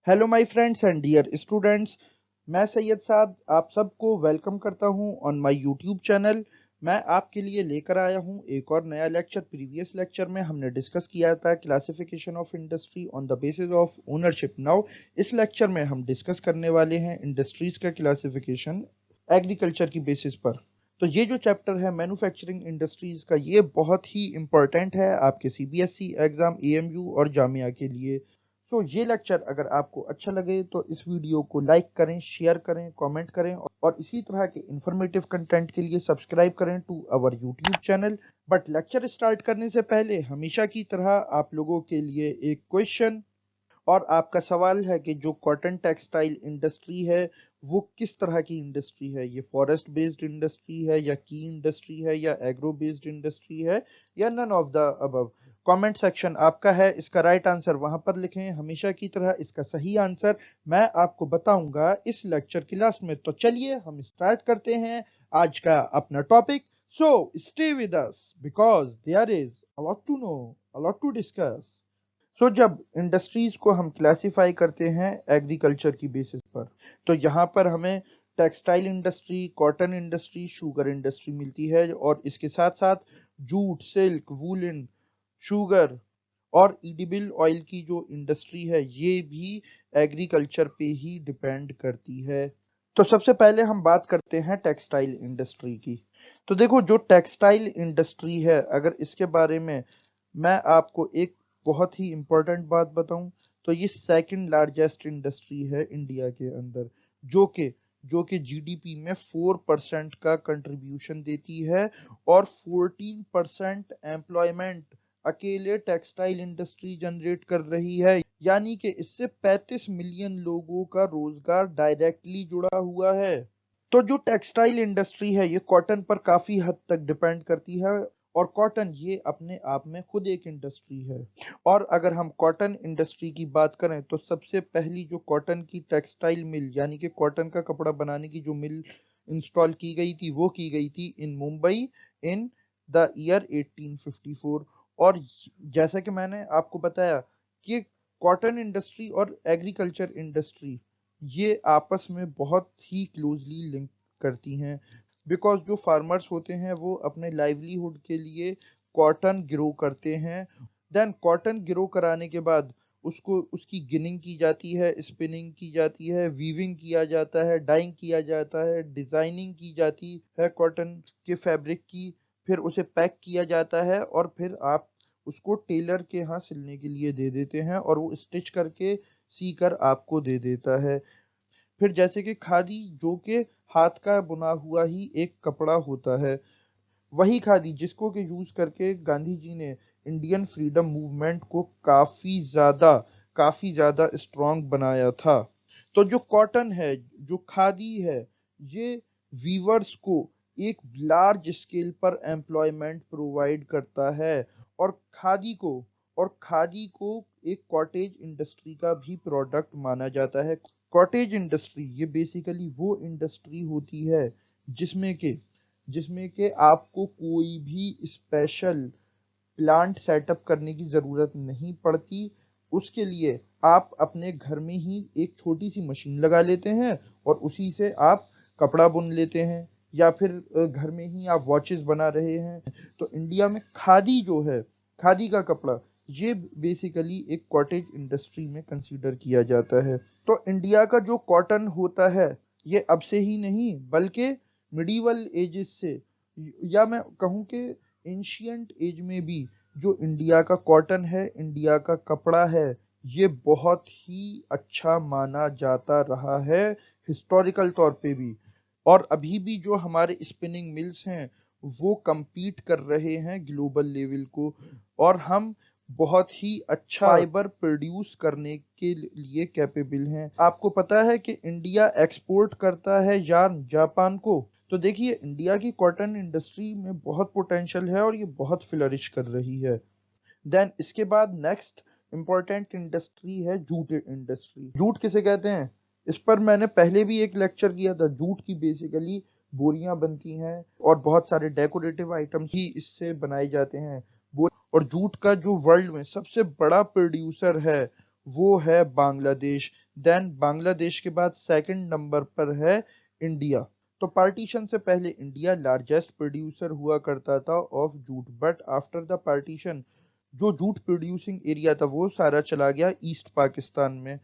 Hello my friends and dear students. मैं सैयद साद आप सबको वेलकम करता हूं ऑन माय यूट्यूब चैनल। मैं आपके लिए लेकर आया हूं एक और नया लेक्चर। प्रीवियस लेक्चर में हमने डिस्कस किया था classification of industry on the basis of ownership. Now इस लेक्चर में हम डिस्कस करने वाले हैं इंडस्ट्रीज का क्लासिफिकेशन एग्रीकल्चर की बेसिस पर। तो ये जो चैप्टर है मैन्युफैक्चरिंग इंडस्ट्रीज का, ये बहुत ही इंपॉर्टेंट है आपके सीबीएसई एग्जाम, एएमयू और जामिया के लिए। तो ये लेक्चर अगर आपको अच्छा लगे तो इस वीडियो को लाइक करें, शेयर करें, कमेंट करें और इसी तरह के इंफॉर्मेटिव कंटेंट के लिए सब्सक्राइब करें to our YouTube channel. But lecture start करने से पहले हमेशा की तरह आप लोगों के लिए एक क्वेश्चन और आपका सवाल है कि जो कॉटन टेक्सटाइल इंडस्ट्री है वो किस तरह की इंडस्ट्री है। ये फॉरेस्ट बेस्ड इंडस्ट्री है या की इंडस्ट्री है या एग्रो बेस्ड इंडस्ट्री है या none of the above. Comment section आपका है, इसका राइट आंसर वहां पर लिखें। हमेशा की तरह इसका सही आंसर मैं आपको बताऊंगा इस लेक्चर क्लास में। तो चलिए हम स्टार्ट करते हैं आज का अपना topic. So stay with us because there is a lot to know, a lot to discuss. जब इंडस्ट्रीज को हम क्लासिफाई करते हैं एग्रीकल्चर की बेसिस पर, तो यहाँ पर हमें textile industry, cotton industry, sugar industry मिलती है और इसके साथ साथ जूट, सिल्क, वूलन, शुगर और एडिबल ऑयल की जो इंडस्ट्री है ये भी एग्रीकल्चर पे ही डिपेंड करती है। तो सबसे पहले हम बात करते हैं टेक्सटाइल इंडस्ट्री की। तो देखो, जो टेक्सटाइल इंडस्ट्री है, अगर इसके बारे में मैं आपको एक बहुत ही इंपॉर्टेंट बात बताऊं तो ये सेकंड लार्जेस्ट इंडस्ट्री है इंडिया के अंदर, जो कि जीडीपी में 4% का कंट्रीब्यूशन देती है और 14% एम्प्लॉयमेंट अकेले टेक्सटाइल इंडस्ट्री जनरेट कर रही है। यानी कि इससे 35 मिलियन लोगों का रोजगार डायरेक्टली जुड़ा हुआ है। तो जो टेक्सटाइल इंडस्ट्री है ये कॉटन पर काफी हद तक डिपेंड करती है और कॉटन ये अपने आप में खुद एक इंडस्ट्री है। और अगर हम कॉटन इंडस्ट्री की बात करें तो सबसे पहली जो कॉटन की टेक्सटाइल मिल यानी कि कॉटन का कपड़ा बनाने की जो मिल इंस्टॉल की गई थी वो की गई थी इन मुंबई इन द ईयर 1854। और जैसा कि मैंने आपको बताया कि कॉटन इंडस्ट्री और एग्रीकल्चर इंडस्ट्री ये आपस में बहुत ही क्लोजली लिंक करती हैं, बिकॉज जो फार्मर्स होते हैं वो अपने लाइवलीहुड के लिए कॉटन ग्रो करते हैं। देन कॉटन ग्रो कराने के बाद उसको उसकी गिनिंग की जाती है, स्पिनिंग की जाती है, वीविंग किया जाता है, डाइंग किया जाता है, डिजाइनिंग की जाती है कॉटन के फैब्रिक की, फिर उसे पैक किया जाता है और फिर आप उसको टेलर के यहाँ सिलने के लिए दे देते हैं और वो स्टिच करके सी कर आपको दे देता है। फिर जैसे कि खादी, जो कि हाथ का बुना हुआ ही एक कपड़ा होता है, वही खादी जिसको के यूज करके गांधी जी ने इंडियन फ्रीडम मूवमेंट को काफी ज्यादा स्ट्रांग बनाया था। तो जो कॉटन है, जो खादी है, ये वीवर्स को एक लार्ज स्केल पर एम्प्लॉयमेंट प्रोवाइड करता है और खादी को एक कॉटेज इंडस्ट्री का भी प्रोडक्ट माना जाता है। कॉटेज इंडस्ट्री ये बेसिकली वो इंडस्ट्री होती है जिसमें के आपको कोई भी स्पेशल प्लांट सेटअप करने की जरूरत नहीं पड़ती। उसके लिए आप अपने घर में ही एक छोटी सी मशीन लगा लेते हैं और उसी से आप कपड़ा बुन लेते हैं या फिर घर में ही आप वॉचेस बना रहे हैं। तो इंडिया में खादी जो है, खादी का कपड़ा, ये बेसिकली एक कॉटेज इंडस्ट्री में कंसीडर किया जाता है। तो इंडिया का जो कॉटन होता है ये अब से ही नहीं बल्कि मिडीवल एजेस से, या मैं कहूँ कि एंशियंट एज में भी जो इंडिया का कॉटन है, इंडिया का कपड़ा है, ये बहुत ही अच्छा माना जाता रहा है हिस्टोरिकल तौर पे भी। और अभी भी जो हमारे स्पिनिंग मिल्स हैं वो compete कर रहे हैं ग्लोबल लेवल को और हम बहुत ही अच्छा फाइबर प्रोड्यूस करने के लिए कैपेबल हैं। आपको पता है कि इंडिया एक्सपोर्ट करता है यार्न जापान को। तो देखिए, इंडिया की कॉटन इंडस्ट्री में बहुत पोटेंशियल है और ये बहुत फ्लरिश कर रही है। देन इसके बाद नेक्स्ट इंपॉर्टेंट इंडस्ट्री है जूट इंडस्ट्री। जूट किसे कहते हैं, इस पर मैंने पहले भी एक लेक्चर किया था। जूट की बेसिकली बोरियां बनती हैं और बहुत सारे डेकोरेटिव आइटम्स ही इससे बनाए जाते हैं। और जूट का जो वर्ल्ड में सबसे बड़ा प्रोड्यूसर है वो है बांग्लादेश। देन बांग्लादेश के बाद सेकंड नंबर पर है इंडिया। तो पार्टीशन से पहले इंडिया लार्जेस्ट प्रोड्यूसर हुआ करता था of jute, but after the partition जो जूट प्रोड्यूसिंग एरिया था वो सारा चला गया ईस्ट पाकिस्तान में।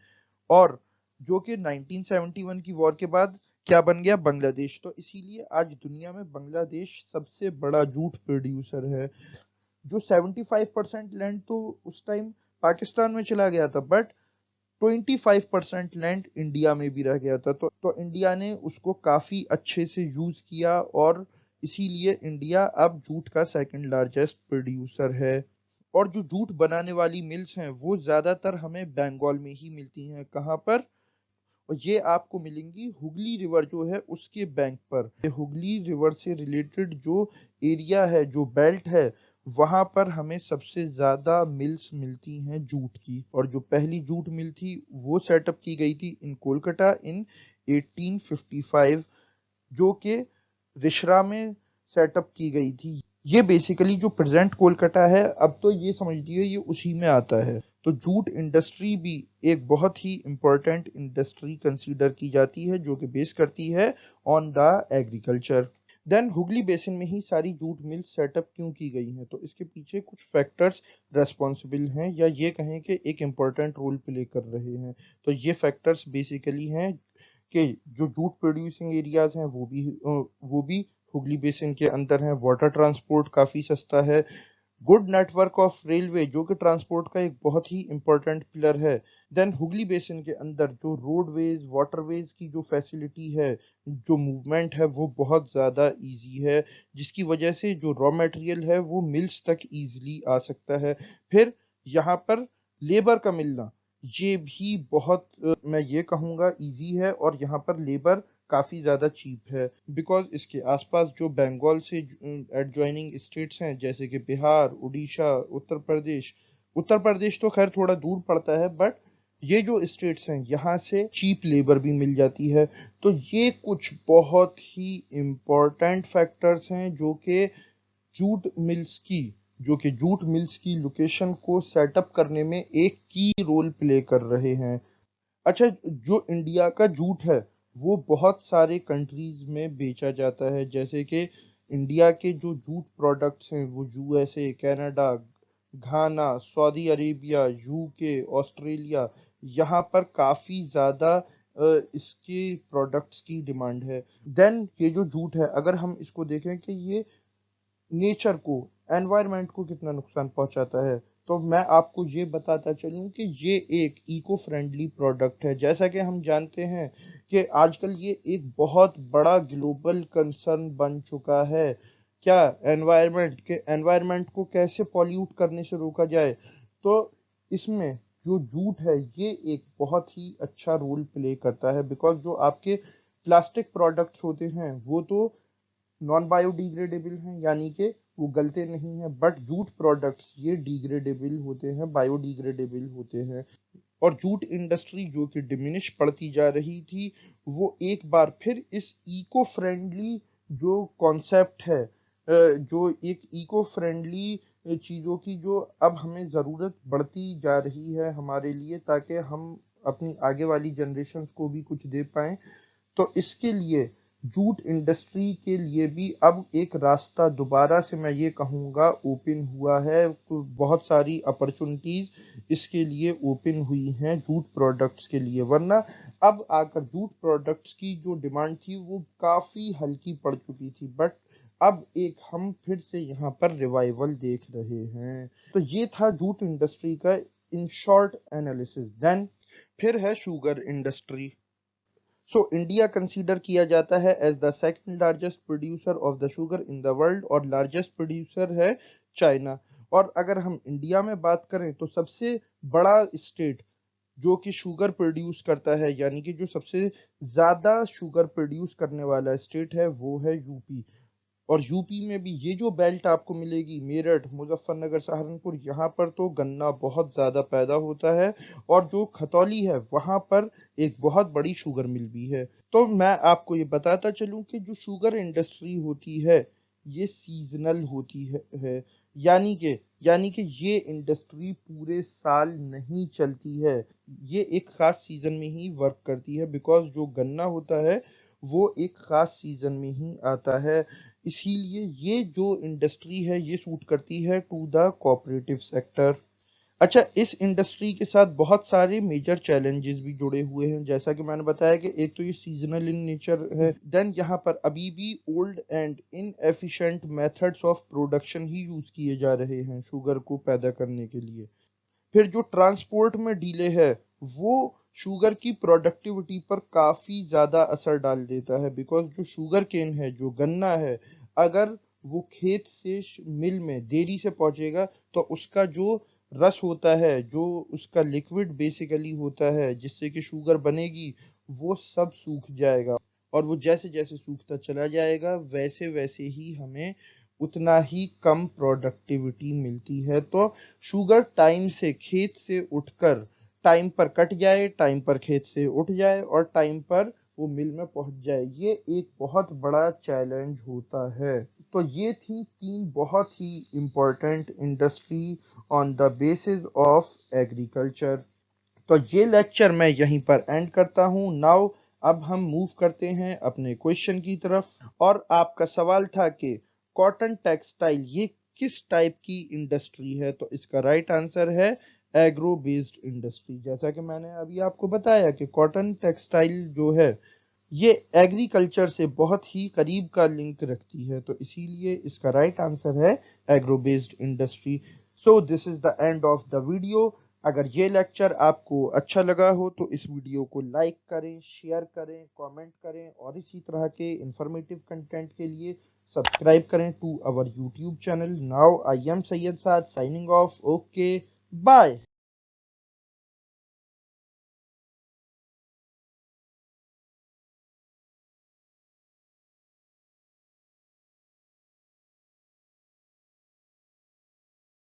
और जो कि 1971 की वॉर के बाद क्या बन गया, बांग्लादेश। तो इसीलिए आज दुनिया में बांग्लादेश सबसे बड़ा जूट प्रोड्यूसर है। जो 75% लैंड तो उस टाइम पाकिस्तान में चला गया था, बट 25% लैंड इंडिया में भी रह गया था। तो इंडिया ने उसको काफी अच्छे से यूज किया और इसीलिए इंडिया अब जूट का सेकंड लार्जेस्ट प्रोड्यूसर है। और जो जूट बनाने वाली मिल्स हैं वो ज्यादातर हमें बंगाल में ही मिलती हैं। कहाँ पर? और ये आपको मिलेंगी हुगली रिवर जो है उसके बैंक पर। ये हुगली रिवर से रिलेटेड जो एरिया है, जो बेल्ट है, वहां पर हमें सबसे ज्यादा मिल्स मिलती हैं जूट की। और जो पहली जूट मिल थी वो सेटअप की गई थी इन कोलकाता इन 1855, जो कि रिश्रा में सेटअप की गई थी। ये बेसिकली जो प्रेजेंट कोलकाता है, अब तो ये समझ लीजिए ये उसी में आता है। तो जूट इंडस्ट्री भी एक बहुत ही इंपॉर्टेंट इंडस्ट्री कंसीडर की जाती है जो कि बेस करती है on the agriculture. Then Hooghly basin में ही सारी जूट मिल सेटअप क्यों की गई हैं? तो इसके पीछे कुछ फैक्टर्स रेस्पॉन्सिबल हैं, या ये कहें कि एक इम्पोर्टेंट रोल प्ले कर रहे हैं। तो ये फैक्टर्स बेसिकली हैं कि जो जूट प्रोड्यूसिंग एरियाज हैं वो भी हुगली बेसिन के अंदर हैं। वाटर ट्रांसपोर्ट काफी सस्ता है। गुड नेटवर्क ऑफ रेलवे जो कि ट्रांसपोर्ट का एक बहुत ही इंपॉर्टेंट पिलर है। देन हुगली बेसिन के अंदर जो रोडवेज वाटरवेज की जो फैसिलिटी है, जो मूवमेंट है वो बहुत ज़्यादा इजी है, जिसकी वजह से जो रॉ मटेरियल है वो मिल्स तक इजीली आ सकता है। फिर यहाँ पर लेबर का मिलना ये भी बहुत मैं ये कहूँगा इजी है, और यहाँ पर लेबर काफ़ी ज़्यादा चीप है। बिकॉज इसके आसपास जो बंगाल से एडजॉइनिंग स्टेट्स हैं जैसे कि बिहार, उड़ीसा, उत्तर प्रदेश तो खैर थोड़ा दूर पड़ता है, बट ये जो स्टेट्स हैं यहाँ से चीप लेबर भी मिल जाती है। तो ये कुछ बहुत ही इम्पोर्टेंट फैक्टर्स हैं जो कि जूट मिल्स की लोकेशन को सेटअप करने में एक की रोल प्ले कर रहे हैं। अच्छा, जो इंडिया का जूट है वो बहुत सारे कंट्रीज में बेचा जाता है, जैसे कि इंडिया के जो जूट प्रोडक्ट्स हैं वो यूएसए, कनाडा, घाना, सऊदी अरेबिया, यूके, ऑस्ट्रेलिया, यहाँ पर काफी ज्यादा इसके प्रोडक्ट्स की डिमांड है। देन ये जो जूट है अगर हम इसको देखें कि ये नेचर को, एनवायरनमेंट को कितना नुकसान पहुंचाता है, तो मैं आपको ये बताता चलूं कि ये एक इको फ्रेंडली प्रोडक्ट है। जैसा कि हम जानते हैं कि आजकल ये एक बहुत बड़ा ग्लोबल कंसर्न बन चुका है। क्या? एनवायरनमेंट को कैसे पॉल्यूट करने से रोका जाए। तो इसमें जो जूट है ये एक बहुत ही अच्छा रोल प्ले करता है। बिकॉज जो आपके प्लास्टिक प्रोडक्ट्स होते हैं वो तो नॉन बायोडिग्रेडेबल हैं, यानी कि वो गलते नहीं हैं, बट जूट प्रोडक्ट्स ये डिग्रेडेबल होते हैं, बायोडिग्रेडेबल होते हैं। और जूट इंडस्ट्री जो कि डिमिनिश पड़ती जा रही थी, वो एक बार फिर इस इको फ्रेंडली जो कॉन्सेप्ट है, जो एक इको फ्रेंडली चीज़ों की जो अब हमें ज़रूरत बढ़ती जा रही है हमारे लिए, ताकि हम अपनी आगे वाली जनरेशन को भी कुछ दे पाएं। तो इसके लिए जूट इंडस्ट्री के लिए भी अब एक रास्ता दोबारा से मैं ये कहूँगा ओपन हुआ है। बहुत सारी अपॉर्चुनिटीज इसके लिए ओपन हुई हैं जूट प्रोडक्ट्स के लिए। वरना अब आकर जूट प्रोडक्ट्स की जो डिमांड थी वो काफ़ी हल्की पड़ चुकी थी, बट अब एक हम फिर से यहाँ पर रिवाइवल देख रहे हैं। तो ये था जूट इंडस्ट्री का इन शॉर्ट एनालिसिस। देन फिर है sugar industry. So India consider किया जाता है as the second largest producer of the sugar in the world, और लार्जेस्ट प्रोड्यूसर है चाइना। और अगर हम इंडिया में बात करें तो सबसे बड़ा स्टेट जो कि शुगर प्रोड्यूस करता है, यानी कि जो सबसे ज्यादा शुगर प्रोड्यूस करने वाला स्टेट है वो है यूपी। और यूपी में भी ये जो बेल्ट आपको मिलेगी, मेरठ, मुजफ्फरनगर, सहारनपुर, यहाँ पर तो गन्ना बहुत ज़्यादा पैदा होता है। और जो खतौली है वहाँ पर एक बहुत बड़ी शुगर मिल भी है। तो मैं आपको ये बताता चलूँ कि जो शुगर इंडस्ट्री होती है ये सीजनल होती है। यानी कि ये इंडस्ट्री पूरे साल नहीं चलती है, ये एक खास सीजन में ही वर्क करती है, बिकॉज जो गन्ना होता है वो एक खास सीजन में ही आता है। इसीलिए ये जो इंडस्ट्री है ये सूट करती है टू द कोऑपरेटिव सेक्टर। अच्छा, इस इंडस्ट्री के साथ बहुत सारे मेजर चैलेंजेस भी जुड़े हुए हैं, जैसा कि मैंने बताया कि एक तो ये सीजनल इन नेचर है, देन यहाँ पर अभी भी old and inefficient methods of production he use किए जा रहे हैं शुगर को पैदा करने के लिए। फिर जो ट्रांसपोर्ट में डीले है वो शुगर की प्रोडक्टिविटी पर काफी ज्यादा असर डाल देता है, बिकॉज जो शुगर केन है, जो गन्ना है, अगर वो खेत से मिल में देरी से पहुंचेगा तो उसका जो रस होता है, जो उसका लिक्विड बेसिकली होता है जिससे कि शुगर बनेगी, वो सब सूख जाएगा। और वो जैसे जैसे सूखता चला जाएगा वैसे वैसे ही हमें उतना ही कम प्रोडक्टिविटी मिलती है। तो शुगर टाइम से खेत से उठकर टाइम पर कट जाए, टाइम पर खेत से उठ जाए और टाइम पर वो मिल में पहुंच जाए, ये एक बहुत बड़ा चैलेंज होता है। तो ये थी 3 बहुत ही important industry on the basis of agriculture. तो ये लेक्चर मैं यहीं पर एंड करता हूँ। नाउ अब हम मूव करते हैं अपने क्वेश्चन की तरफ। और आपका सवाल था कि कॉटन टेक्सटाइल ये किस टाइप की इंडस्ट्री है, तो इसका राइट आंसर है एग्रो बेस्ड इंडस्ट्री। जैसा कि मैंने अभी आपको बताया कि कॉटन टेक्सटाइल जो है ये एग्रीकल्चर से बहुत ही करीब का लिंक रखती है, तो इसीलिए इसका राइट आंसर है agro based industry. So this is the end of the video. अगर ये लेक्चर आपको अच्छा लगा हो तो इस वीडियो को लाइक करें, शेयर करें, कमेंट करें और इसी तरह के इंफॉर्मेटिव कंटेंट के लिए सब्सक्राइब करें to our YouTube channel. Now I am Syed Saad signing off. Okay, bye.